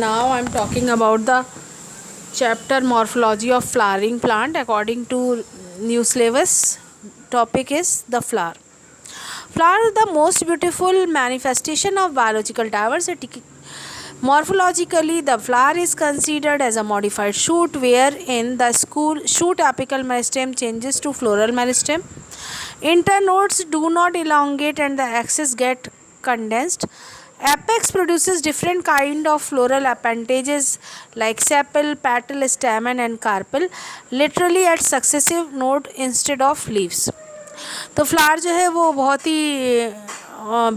Now I'm talking about the chapter morphology of flowering plant according to new syllabus. Topic is the flower. Flower is the most beautiful manifestation of biological diversity. Morphologically, the flower is considered as a modified shoot wherein the shoot apical meristem changes to floral meristem. Internodes do not elongate and the axis get condensed. Apex produces different kind of floral appendages like sepal, petal, stamen and carpel literally at successive node instead of leaves. तो flower जो है वो बहुत ही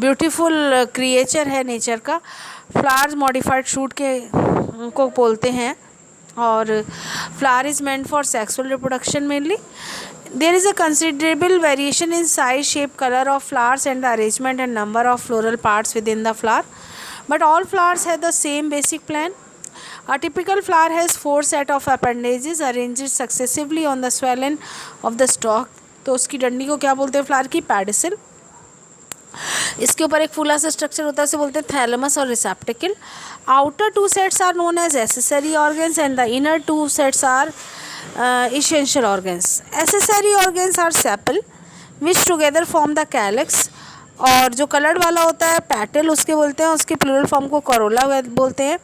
beautiful creature है nature का. Flowers modified shoot के को बोलते हैं और flower is meant for sexual reproduction mainly. There is a considerable variation in size, shape, color of flowers and the arrangement and number of floral parts within the flower. But all flowers have the same basic plan. A typical flower has 4 sets of appendages arranged successively on the swellen of the stalk. तो उसकी डंडी को क्या बोलते हैं flower की? पैडिसल. इसके ऊपर एक फूला सा स्ट्रक्चर होता है उसे बोलते हैं थैलेमस और receptacle. Outer 2 sets are known as accessory organs and the inner 2 sets are essential organs. Accessory organs are sepal which together form the calyx. और जो कलर्ड वाला होता है पेटल उसके बोलते हैं, उसके प्लूरल फॉर्म को करोला बोलते हैं.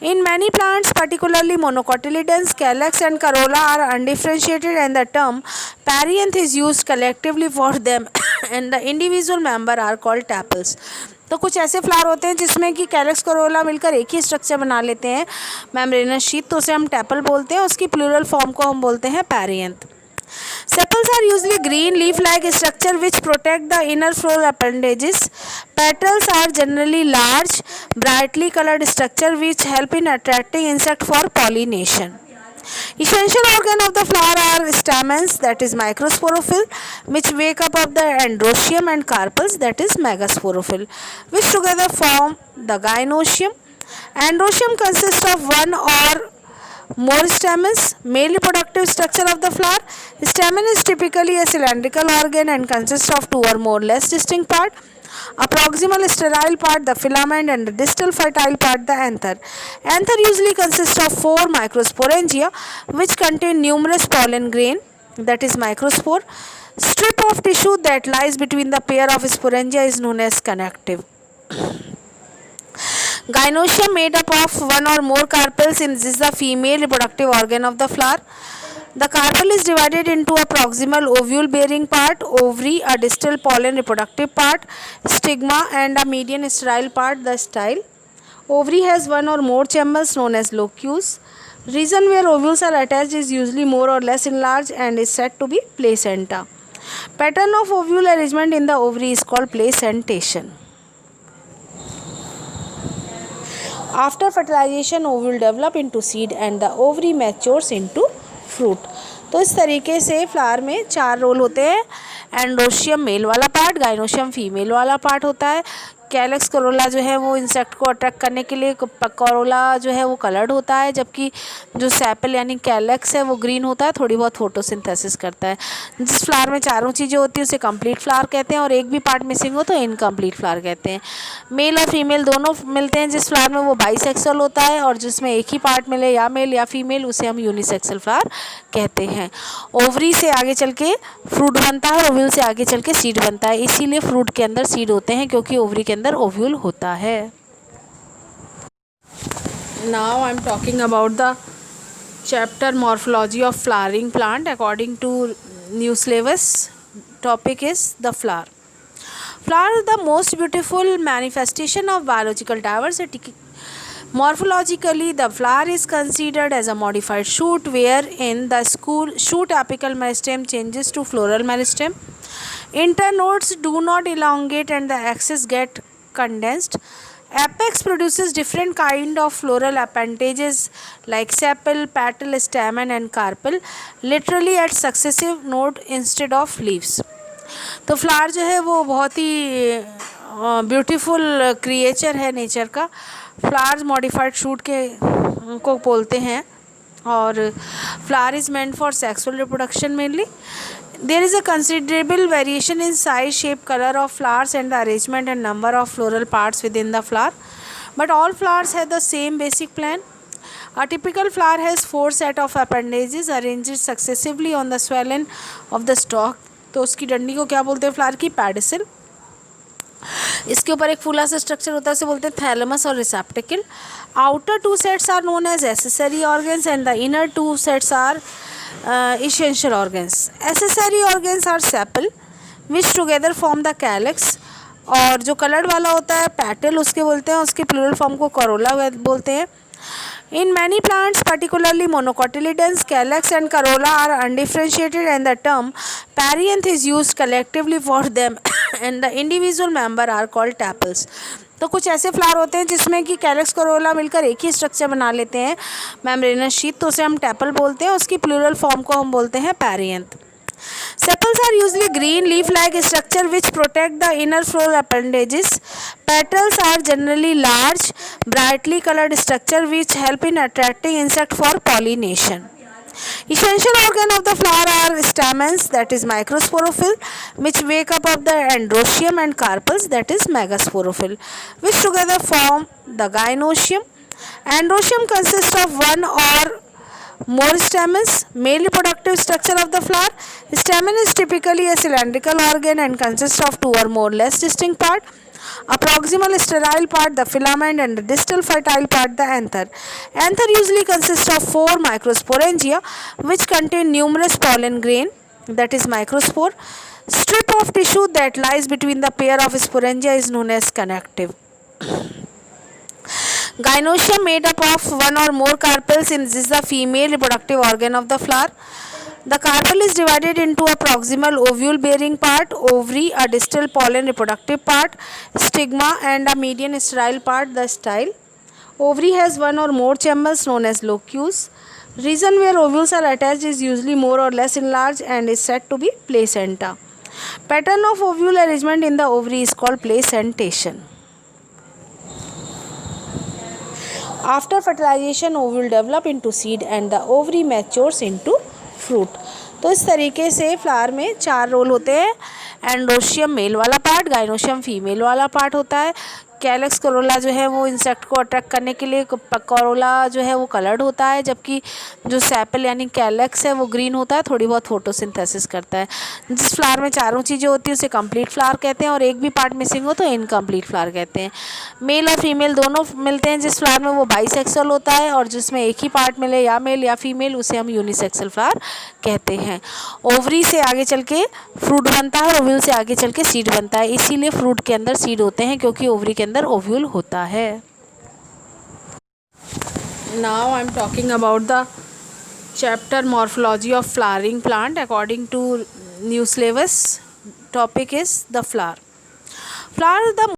In many plants, particularly monocotyledons, calyx and corolla are undifferentiated and the term perianth is used collectively for them and the individual member are called tepals. तो कुछ ऐसे फ्लावर होते हैं जिसमें कि कैलिक्स करोला मिलकर एक ही स्ट्रक्चर बना लेते हैं मेम्ब्रेनस शीथ, तो उसे हम टेपल बोलते हैं. उसकी प्लूरल फॉर्म को हम बोलते हैं perianth. Sepals are usually green leaf-like structure which protect the inner floral appendages. Petals are generally large, brightly colored structure which help in attracting insect for pollination. Essential organ of the flower are stamens, that is microsporophyll, which wake up of the androecium, and carpels, that is megasporophyll, which together form the gynoecium. Androecium consists of one or more stamens. Male reproductive structure of the flower. Stamen is typically a cylindrical organ and consists of 2 or more less distinct parts. A proximal sterile part, the filament, and the distal fertile part, the anther. Anther usually consists of 4 microsporangia which contain numerous pollen grain, that is microspore. Strip of tissue that lies between the pair of sporangia is known as connective. Gynoecium made up of 1 or more carpels is the female reproductive organ of the flower. The carpel is divided into a proximal ovule bearing part, ovary, a distal pollen reproductive part, stigma, and a median sterile part, the style. Ovary has 1 or more chambers known as locules. Region where ovules are attached is usually more or less enlarged and is said to be placenta. Pattern of ovule arrangement in the ovary is called placentation. After fertilization, ovule develop into seed and the ovary matures into fruit. तो इस तरीके से flower में 4 role होते हैं. Androecium mail वाला part, gynoecium female वाला part होता है. कैलिक्स करोला जो है वो इंसेक्ट को अट्रैक्ट करने के लिए, करोला जो है वो कलर्ड होता है, जबकि जो सेपल यानी कैलिक्स है वो ग्रीन होता है, थोड़ी बहुत फोटोसिंथेसिस करता है. जिस फ्लावर में चारों चीज़ें होती हैं उसे कंप्लीट फ्लावर कहते हैं और एक भी पार्ट मिसिंग हो तो इनकम्प्लीट फ्लावर कहते हैं. मेल और फीमेल दोनों मिलते हैं जिस फ्लावर में वो बाइसेक्सुअल होता है, और जिसमें एक ही पार्ट मिले या मेल या फीमेल उसे हम यूनिसेक्सुअल फ्लावर कहते हैं. ओवरी से आगे चल के फ्रूट बनता है, ओव्यूल से आगे चल के सीड बनता है. इसीलिए फ्रूट के अंदर सीड होते हैं क्योंकि ओवरी के अंदर ओव्यूल होता है. Now I am talking about the chapter morphology of flowering plant according to new syllabus. Topic is the flower. Flower is the most beautiful manifestation of biological diversity. Morphologically, the flower is considered as a modified shoot wherein the shoot apical meristem changes to floral meristem. Internodes do not elongate and the axis get condensed. Apex produces different kind of floral appendages like sepal, petal, stamen and carpel literally at successive node instead of leaves. तो flower जो है वो बहुत ही beautiful creature है nature का. Flowers modified shoot के को बोलते हैं और flower is meant for sexual reproduction mainly. There is a considerable variation in size, shape, color of flowers and the arrangement and number of floral parts within the flower. but all flowers have the same basic plan. A typical flower has 4 set of appendages arranged successively on the swellen of the stalk. तो उसकी डंडी को क्या बोलते हैं flower की? पैडिसल. इसके ऊपर एक फूला सा स्ट्रक्चर होता है, उसे बोलते हैं थैलेमस और receptacle. Outer 2 sets are known as accessory organs and the inner 2 sets are essential organs. Accessory organs are sepal which together form the calyx. और जो कलर्ड वाला होता है पेटल उसके बोलते हैं, उसके प्लूरल फॉर्म को करोला बोलते हैं. In many plants, particularly monocotyledons, calyx and corolla are undifferentiated and the term perianth is used collectively for them and the individual member are called tepals. तो कुछ ऐसे फ्लावर होते हैं जिसमें कि कैलिक्स करोला मिलकर एक ही स्ट्रक्चर बना लेते हैं, मेम्ब्रेनस शीथ, तो उसे हम टेपल बोलते हैं. उसकी प्लूरल फॉर्म को हम बोलते हैं perianth. Sepals are usually green leaf-like structure which protect the inner floral appendages. Petals are generally large, brightly colored structure which help in attracting insect for pollination. Essential organ of the flower are stamens, that is microsporophyll, which wake up of the androecium, and carpels, that is megasporophyll, which together form the gynoecium. Androecium consists of one or more stamens. Male reproductive structure of the flower. Stamen is typically a cylindrical organ and consists of 2 or more less distinct parts. A proximal sterile part, the filament, and the distal fertile part, the anther. Anther usually consists of 4 microsporangia which contain numerous pollen grain, that is microspore. Strip of tissue that lies between the pair of sporangia is known as connective. Gynoecium made up of 1 or more carpels is the female reproductive organ of the flower. The carpel is divided into a proximal ovule bearing part, ovary, a distal pollen reproductive part, stigma, and a median sterile part, the style. Ovary has 1 or more chambers known as locules. Region where ovules are attached is usually more or less enlarged and is said to be placenta. Pattern of ovule arrangement in the ovary is called placentation. After fertilization, ovule develop into seed and the ovary matures into fruit. तो इस तरीके से flower में 4 role होते हैं. Androecium mail वाला part, gynoecium female वाला part होता है. कैलिक्स करोला जो है वो इंसेक्ट को अट्रैक्ट करने के लिए, करोला जो है वो कलर्ड होता है, जबकि जो सेपल यानी कैलिक्स है वो ग्रीन होता है, थोड़ी बहुत फोटोसिंथेसिस करता है. जिस फ्लावर में चारों चीज़ें होती हैं उसे कंप्लीट फ्लावर कहते हैं और एक भी पार्ट मिसिंग हो तो इनकम्प्लीट फ्लावर कहते हैं. मेल और फीमेल दोनों मिलते हैं जिस फ्लावर में वो बाइसेक्सुअल होता है, और जिसमें एक ही पार्ट मिले या मेल या फीमेल उसे हम यूनिसेक्सुअल फ्लावर कहते हैं. ओवरी से आगे चल के फ्रूट बनता है और ओव्यूल से आगे चल के सीड बनता है. इसीलिए फ्रूट के अंदर सीड होते हैं क्योंकि ओवरी के अंदर ओव्यूल होता है. Now I am talking about the chapter morphology of flowering plant according to new syllabus. Topic is the flower. Flower the